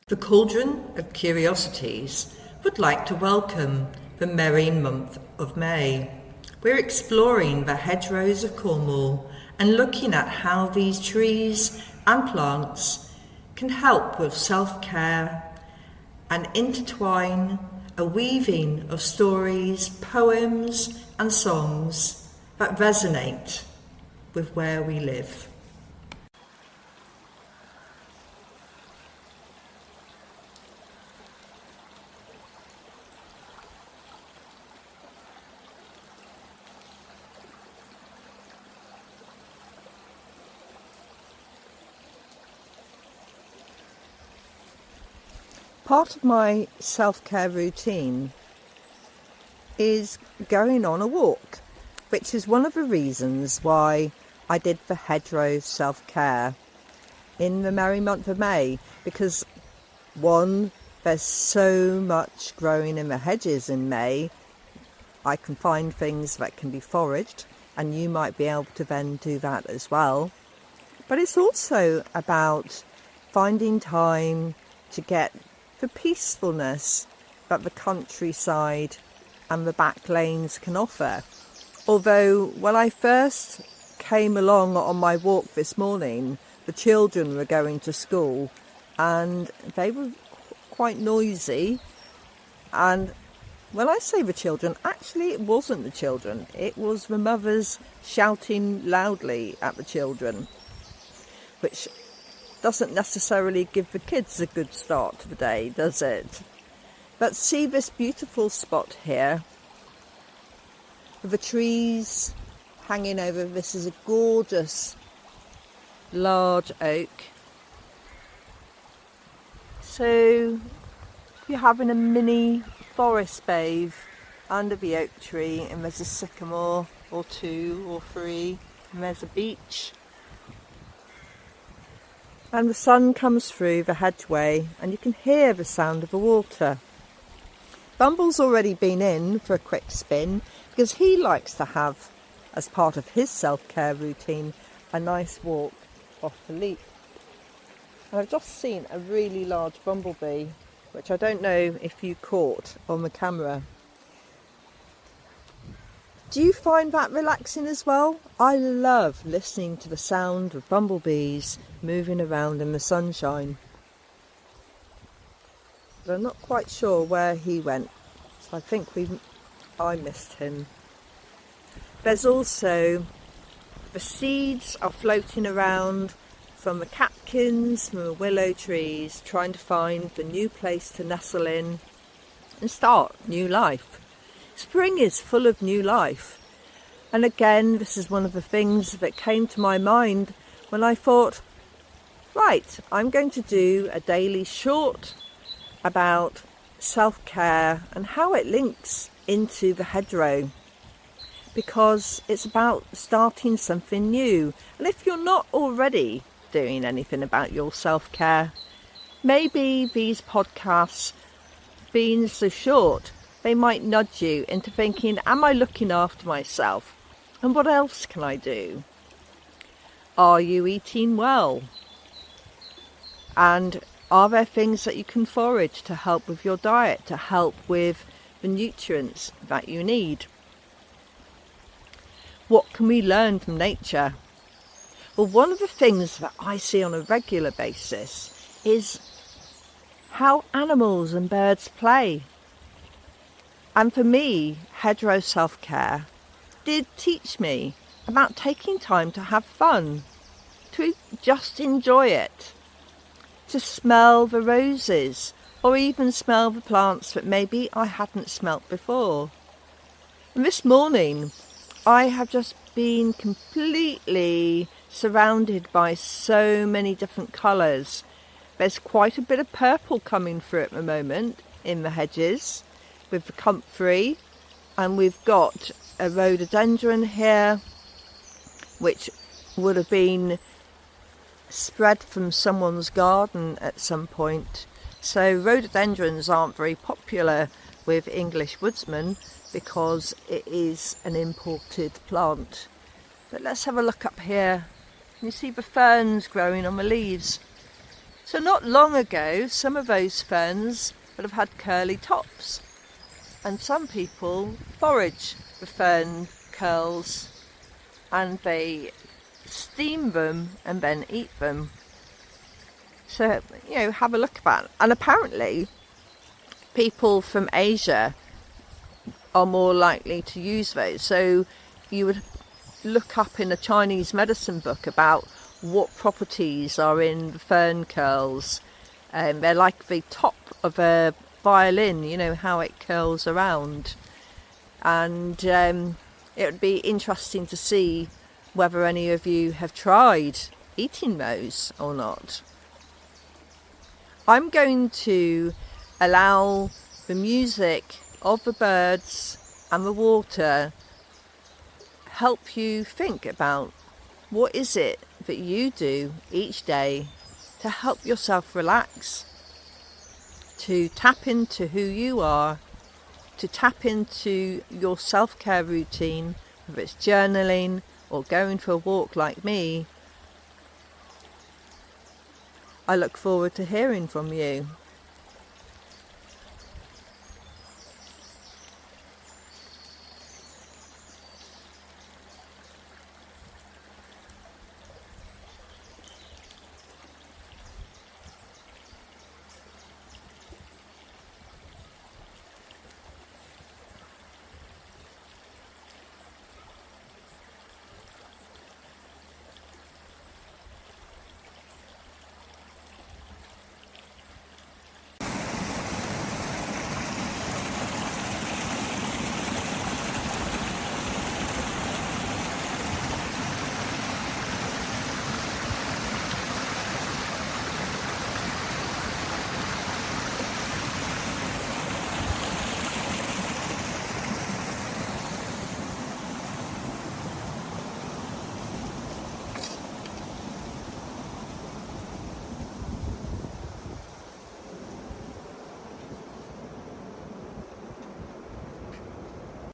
The Cauldron of Curiosities would like to welcome the merry month of May. We're exploring the hedgerows of Cornwall and looking at how these trees and plants can help with self-care and intertwine a weaving of stories, poems and songs that resonate with where we live. Part of my self-care routine is going on a walk, which is one of the reasons why I did the Hedgerow self-care in the merry month of May, because one, there's so much growing in the hedges in May. I can find things that can be foraged, and you might be able to then do that as well. But it's also about finding time to get the peacefulness that the countryside and the back lanes can offer. Although when I first came along on my walk this morning, the children were going to school and they were quite noisy. And when I say the children, actually it wasn't the children, it was the mothers shouting loudly at the children, which doesn't necessarily give the kids a good start to the day, does it? But see this beautiful spot here with the trees hanging over. This is a gorgeous large oak. So you're having a mini forest bathe under the oak tree, and there's a sycamore or two or three, and there's a beech. And the sun comes through the hedgeway and you can hear the sound of the water. Bumble's already been in for a quick spin because he likes to have, as part of his self-care routine, a nice walk off the leap. And I've just seen a really large bumblebee, which I don't know if you caught on the camera. Do you find that relaxing as well? I love listening to the sound of bumblebees moving around in the sunshine. But I'm not quite sure where he went, so I think I missed him. There's also the seeds are floating around from the catkins, from the willow trees, trying to find the new place to nestle in and start new life. Spring is full of new life. And again, this is one of the things that came to my mind when I thought, right, I'm going to do a daily short about self-care and how it links into the hedgerow, because it's about starting something new. And if you're not already doing anything about your self-care, maybe these podcasts, being so short, they might nudge you into thinking, am I looking after myself? And what else can I do? Are you eating well? And are there things that you can forage to help with your diet, to help with the nutrients that you need? What can we learn from nature? Well, one of the things that I see on a regular basis is how animals and birds play. And for me, Hedgerow self-care did teach me about taking time to have fun, to just enjoy it, to smell the roses, or even smell the plants that maybe I hadn't smelt before. And this morning, I have just been completely surrounded by so many different colours. There's quite a bit of purple coming through at the moment in the hedges with the comfrey, and we've got a rhododendron here which would have been spread from someone's garden at some point. So rhododendrons aren't very popular with English woodsmen because it is an imported plant. But let's have a look up here. Can you see the ferns growing on the leaves? So not long ago, some of those ferns would have had curly tops, and some people forage the fern curls and they steam them and then eat them. So, you know, have a look at that. And apparently people from Asia are more likely to use those. So you would look up in a Chinese medicine book about what properties are in the fern curls. They're like the top of a violin, you know, how it curls around. And it would be interesting to see whether any of you have tried eating those or not. I'm going to allow the music of the birds and the water help you think about what is it that you do each day to help yourself relax, to tap into who you are, to tap into your self-care routine, whether it's journaling or going for a walk like me. I look forward to hearing from you.